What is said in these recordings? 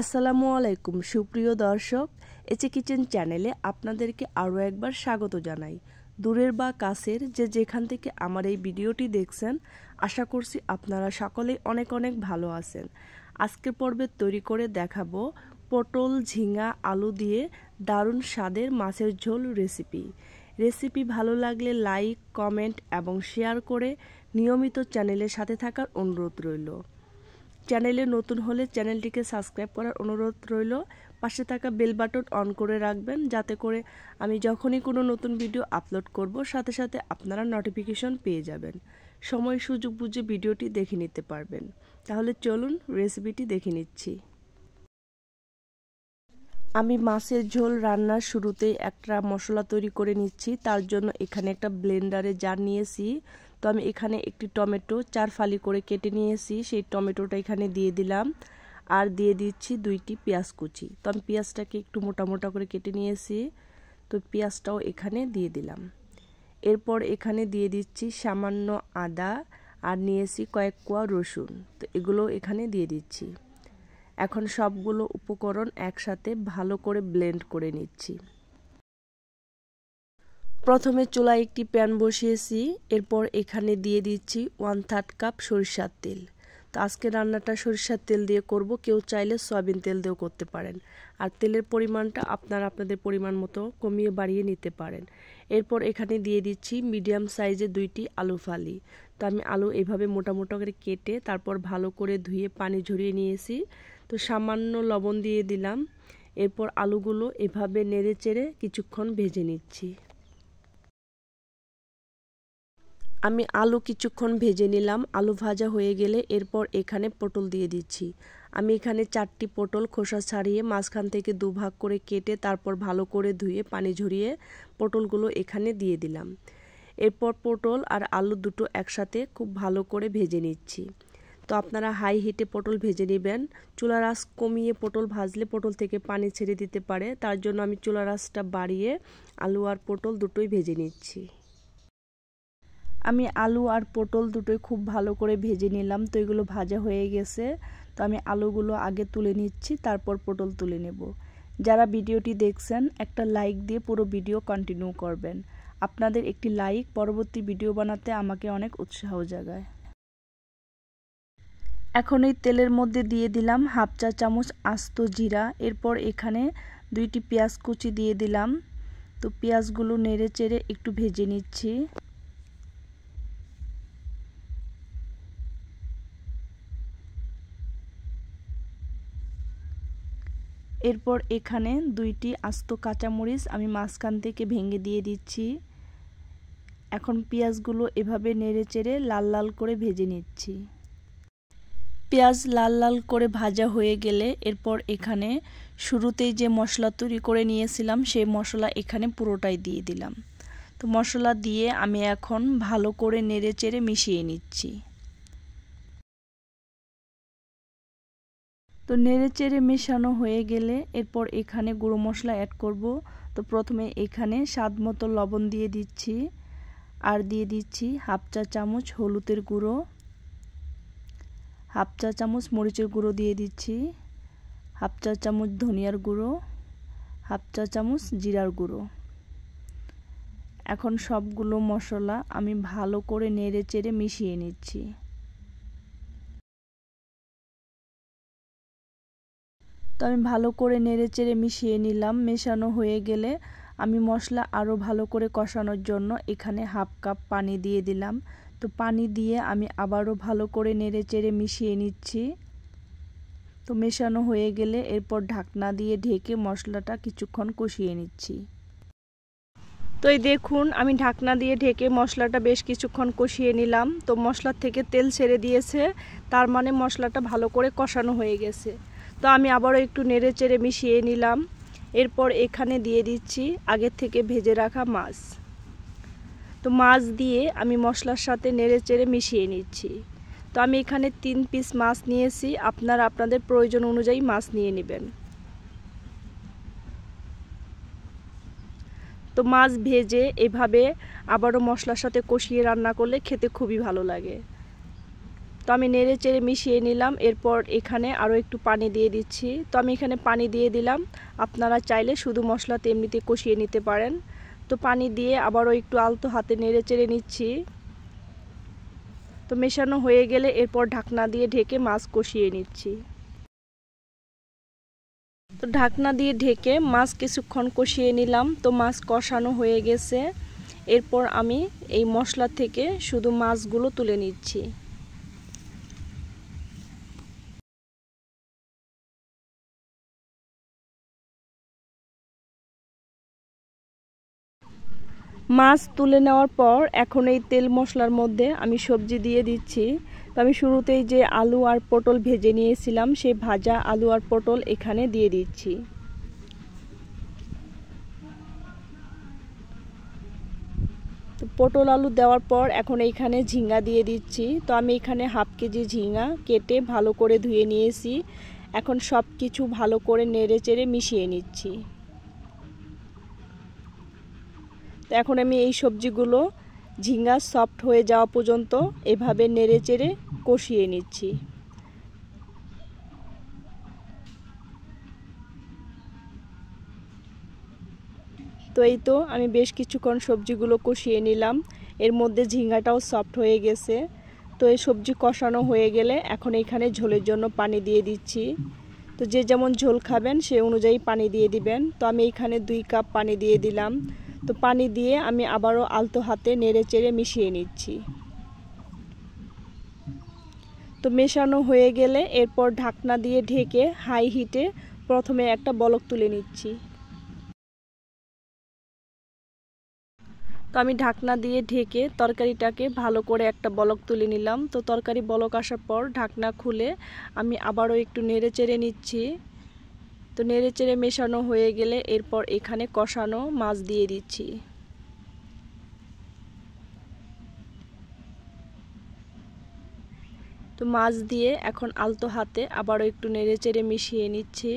আসসালামু আলাইকুম সুপ্রিয় দর্শক, এচে কিচেন চ্যানেলে আপনাদেরকে আরও একবার স্বাগত জানাই। দূরের বা কাছের যেখান থেকে আমার এই ভিডিওটি দেখছেন, আশা করছি আপনারা সকলেই অনেক অনেক ভালো আছেন। আজকের পর্বে তৈরি করে দেখাবো পটল, ঝিঙা, আলু দিয়ে দারুণ স্বাদের মাছের ঝোল রেসিপি ভালো লাগলে লাইক, কমেন্ট এবং শেয়ার করে নিয়মিত চ্যানেলের সাথে থাকার অনুরোধ রইল। চ্যানেলে নতুন হলে চ্যানেলটিকে সাবস্ক্রাইব করার অনুরোধ রইল। পাশে থাকা বেল বাটন অন করে রাখবেন, যাতে করে আমি যখনই কোনো নতুন ভিডিও আপলোড করব সাথে সাথে আপনারা নোটিফিকেশন পেয়ে যাবেন। সময় সুযোগ বুঝে ভিডিওটি দেখে নিতে পারবেন। তাহলে চলুন রেসিপিটি দেখে নিচ্ছি। আমি মাছের ঝোল রান্নার শুরুতেই একটা মশলা তৈরি করে নিচ্ছি। তার জন্য এখানে একটা ব্লেন্ডারে জার নিয়েছি। তো আমি এখানে একটি টমেটো 4 ফালি করে কেটে নিয়েছি, সেই টমেটোটা এখানে দিয়ে দিলাম। আর দিয়ে দিচ্ছি 2টি পেঁয়াজ কুচি। তো আমি পেঁয়াজটাকে একটু মোটা মোটা করে কেটে নিয়েছি, তো পেঁয়াজটাও এখানে দিয়ে দিলাম। এরপর এখানে দিয়ে দিচ্ছি সামান্য আদা, আর নিয়েছি কয়েক কোয়া রসুন। তো এগুলো এখানে দিয়ে দিচ্ছি। এখন সবগুলো উপকরণ একসাথে ভালো করে ব্লেন্ড করে নিচ্ছি। প্রথমে চুলায় একটি প্যান বসিয়েছি, এরপর এখানে দিয়ে দিচ্ছি 1/3 কাপ সরিষার তেল। তো আজকে রান্নাটা সরিষার তেল দিয়ে করব, কেউ চাইলে সয়াবিন তেল দিয়েও করতে পারেন। আর তেলের পরিমাণটা আপনারা আপনাদের পরিমাণ মতো কমিয়ে বাড়িয়ে নিতে পারেন। এরপর এখানে দিয়ে দিচ্ছি মিডিয়াম সাইজে 2টি আলু ফালি। তো আমি আলু এভাবে মোটা মোটা করে কেটে তারপর ভালো করে ধুয়ে পানি ঝরিয়ে নিয়েছি। তো সামান্য লবণ দিয়ে দিলাম। এরপর আলুগুলো এভাবে নেড়ে চেড়ে কিছুক্ষণ ভেজে নিচ্ছি। আমি আলু কিছুক্ষণ ভেজে নিলাম। আলু ভাজা হয়ে গেলে এরপর এখানে পটল দিয়ে দিচ্ছি। আমি এখানে 4টি পটল খোসা ছাড়িয়ে মাঝখান থেকে দুভাগ করে কেটে তারপর ভালো করে ধুয়ে পানি ঝরিয়ে পটলগুলো এখানে দিয়ে দিলাম। এরপর পটল আর আলু দুটো একসাথে খুব ভালো করে ভেজে নিচ্ছি। তো আপনারা হাই হিটে পটল ভেজে নেবেন। চুলার আঁচ কমিয়ে পটল ভাজলে পটল থেকে পানি ছেড়ে দিতে পারে, তার জন্য আমি চুলার আঁচটা বাড়িয়ে আলু আর পটল দুটোই ভেজে নিচ্ছি। আমি আলু আর পটল দুটোই খুব ভালো করে ভেজে নিলাম। তো এগুলো ভাজা হয়ে গেছে। তো আমি আলুগুলো আগে তুলে নিচ্ছি, তারপর পটল তুলে নেব। যারা ভিডিওটি দেখছেন একটা লাইক দিয়ে পুরো ভিডিও কন্টিনিউ করবেন। আপনাদের একটি লাইক পরবর্তী ভিডিও বানাতে আমাকে অনেক উৎসাহ জাগায়। এখন এই তেলের মধ্যে দিয়ে দিলাম 1/2 চা চামচ আস্ত জিরা। এরপর এখানে 2টি পেঁয়াজ কুচি দিয়ে দিলাম। তো পেঁয়াজগুলো নেড়ে চেড়ে একটু ভেজে নিচ্ছি। এরপর এখানে 2টি আস্ত কাঁচামরিচ আমি মাঝখান থেকে ভেঙে দিয়ে দিচ্ছি। এখন পেঁয়াজগুলো এভাবে নেড়ে চেড়ে লাল লাল করে ভেজে নিচ্ছি। পেঁয়াজ লাল লাল করে ভাজা হয়ে গেলে এরপর এখানে শুরুতেই যে মশলা তৈরি করে নিয়েছিলাম সেই মশলা এখানে পুরোটাই দিয়ে দিলাম। তো মশলা দিয়ে আমি এখন ভালো করে নেড়ে চেড়ে মিশিয়ে নিচ্ছি। তো নেড়ে চেড়ে মেশানো হয়ে গেলে এরপর এখানে গুঁড়ো মশলা অ্যাড করব। তো প্রথমে এখানে স্বাদ মতো লবণ দিয়ে দিচ্ছি, আর দিয়ে দিচ্ছি 1/2 চা চামচ হলুদের গুঁড়ো, 1/2 চা চামচ মরিচের গুঁড়ো দিয়ে দিচ্ছি, 1/2 চা চামচ ধনিয়ার গুঁড়ো, 1/2 চা চামচ জিরার গুঁড়ো। এখন সবগুলো মশলা আমি ভালো করে নেড়ে চেড়ে মিশিয়ে নিচ্ছি। তো আমি ভালো করে নেড়ে চেড়ে মিশিয়ে নিলাম। মেশানো হয়ে গেলে আমি মশলা আরও ভালো করে কষানোর জন্য এখানে 1/2 কাপ পানি দিয়ে দিলাম। তো পানি দিয়ে আমি আবারও ভালো করে নেড়ে চেড়ে মিশিয়ে নিচ্ছি। তো মেশানো হয়ে গেলে এরপর ঢাকনা দিয়ে ঢেকে মশলাটা কিছুক্ষণ কষিয়ে নিচ্ছি। তো এই দেখুন আমি ঢাকনা দিয়ে ঢেকে মশলাটা বেশ কিছুক্ষণ কষিয়ে নিলাম। তো মশলার থেকে তেল ছেড়ে দিয়েছে, তার মানে মশলাটা ভালো করে কষানো হয়ে গেছে। তো আমি আবারও একটু নেড়ে চেড়ে মিশিয়ে নিলাম। এরপর এখানে দিয়ে দিচ্ছি আগের থেকে ভেজে রাখা মাছ। তো মাছ দিয়ে আমি মশলার সাথে নেড়ে চেড়ে মিশিয়ে নিচ্ছি। তো আমি এখানে 3 পিস মাছ নিয়েছি, আপনারা আপনাদের প্রয়োজন অনুযায়ী মাছ নিয়ে নেবেন। তো মাছ ভেজে এভাবে আবারও মশলার সাথে কষিয়ে রান্না করলে খেতে খুবই ভালো লাগে। তো আমি নেড়ে চেড়ে মিশিয়ে নিলাম। এরপর এখানে আরও একটু পানি দিয়ে দিচ্ছি। তো আমি এখানে পানি দিয়ে দিলাম, আপনারা চাইলে শুধু মশলাতে এমনিতে কষিয়ে নিতে পারেন। তো পানি দিয়ে আবারও একটু আলতো হাতে নেড়ে চেড়ে নিচ্ছি। তো মেশানো হয়ে গেলে এরপর ঢাকনা দিয়ে ঢেকে মাছ কষিয়ে নিচ্ছি। তো ঢাকনা দিয়ে ঢেকে মাছ কিছুক্ষণ কষিয়ে নিলাম। তো মাছ কষানো হয়ে গেছে। এরপর আমি এই মশলা থেকে শুধু মাছগুলো তুলে নিচ্ছি। মাছ তুলে নেওয়ার পর এখন এই তেল মশলার মধ্যে আমি সবজি দিয়ে দিচ্ছি। তো আমি শুরুতেই যে আলু আর পটল ভেজে নিয়েছিলাম, সেই ভাজা আলু আর পটল এখানে দিয়ে দিচ্ছি। তো পটল আলু দেওয়ার পর এখন এইখানে ঝিঙ্গা দিয়ে দিচ্ছি। তো আমি এখানে হাফ কেজি ঝিঙ্গা কেটে ভালো করে ধুয়ে নিয়েছি। এখন সব কিছু ভালো করে নেড়ে চেড়ে মিশিয়ে নিচ্ছি। তো এখন আমি এই সবজিগুলো ঝিঙ্গা সফট হয়ে যাওয়া পর্যন্ত এভাবে নেড়ে চেড়ে কষিয়ে নিচ্ছি। তো এই তো আমি বেশ কিছুক্ষণ সবজিগুলো কষিয়ে নিলাম। এর মধ্যে ঝিঙ্গাটাও সফট হয়ে গেছে। তো এই সবজি কষানো হয়ে গেলে এখন এখানে ঝোলের জন্য পানি দিয়ে দিচ্ছি। তো যে যেমন ঝোল খাবেন সে অনুযায়ী পানি দিয়ে দিবেন। তো আমি এখানে 2 কাপ পানি দিয়ে দিলাম। তো পানি দিয়ে আমি আবারও আলতো হাতে নেড়ে চেড়ে মিশিয়ে নিচ্ছি। তো মেশানো হয়ে গেলে এরপর ঢাকনা দিয়ে ঢেকে হাই হিটে প্রথমে একটা বলক তুলে নিচ্ছি। তো আমি ঢাকনা দিয়ে ঢেকে তরকারিটাকে ভালো করে একটা বলক তুলে নিলাম। তো তরকারি বলক আসার পর ঢাকনা খুলে আমি আবারও একটু নেড়ে চেড়ে নিচ্ছি। তো নেড়ে চেড়ে মেশানো হয়ে গেলে এরপর এখানে কষানো মাছ দিয়ে দিচ্ছি। তো মাছ দিয়ে এখন আলতো হাতে আবারও একটু নেড়ে চেড়ে মিশিয়ে নিচ্ছি।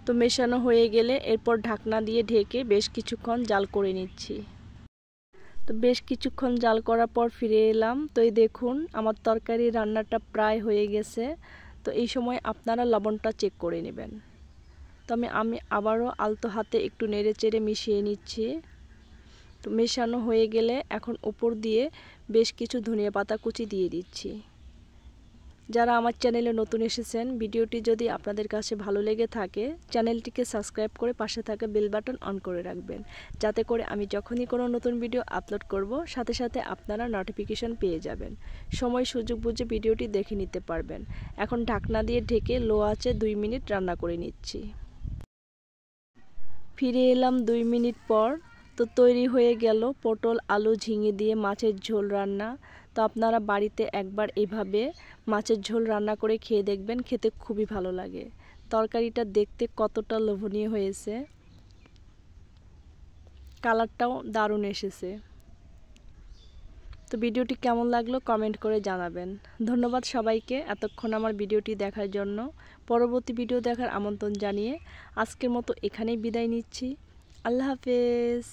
তো মেশানো হয়ে গেলে এরপর ঢাকনা দিয়ে ঢেকে বেশ কিছুক্ষণ জাল করে নিচ্ছি। তো বেশ কিছুক্ষণ জাল করার পর ফিরে এলাম। তো এই দেখুন আমার তরকারি রান্নাটা প্রায় হয়ে গেছে। তো এই সময় আপনারা লবণটা চেক করে নেবেন। তো আমি আবারও আলতো হাতে একটু নেড়ে চেড়ে মিশিয়ে নিচ্ছি। তো মেশানো হয়ে গেলে এখন উপর দিয়ে বেশ কিছু ধনিয়া পাতা কুচি দিয়ে দিচ্ছি। যারা আমার চ্যানেলে নতুন এসেছেন, ভিডিওটি যদি আপনাদের কাছে ভালো লেগে থাকে চ্যানেলটিকে সাবস্ক্রাইব করে পাশে থাকা বেল বাটন অন করে রাখবেন, যাতে করে আমি যখনই কোনো নতুন ভিডিও আপলোড করব সাথে সাথে আপনারা নোটিফিকেশন পেয়ে যাবেন। সময় সুযোগ বুঝে ভিডিওটি দেখে নিতে পারবেন। এখন ঢাকনা দিয়ে ঢেকে লো আঁচে 2 মিনিট রান্না করে নিচ্ছি। ফিরে এলাম 2 মিনিট পর। তো তৈরি হয়ে গেল পটল আলু ঝিঙে দিয়ে মাছের ঝোল রান্না। তো আপনারা বাড়িতে একবার এভাবে মাছের ঝোল রান্না করে খেয়ে দেখবেন, খেতে খুবই ভালো লাগে। তরকারিটা দেখতে কতটা লোভনীয় হয়েছে, কালারটাও দারুণ এসেছে। তো ভিডিওটি কেমন লাগলো কমেন্ট করে জানাবেন। ধন্যবাদ সবাইকে এতক্ষণ আমার ভিডিওটি দেখার জন্য। পরবর্তী ভিডিও দেখার আমন্ত্রণ জানিয়ে আজকের মতো এখানেই বিদায় নিচ্ছি। আল্লাহ হাফেজ।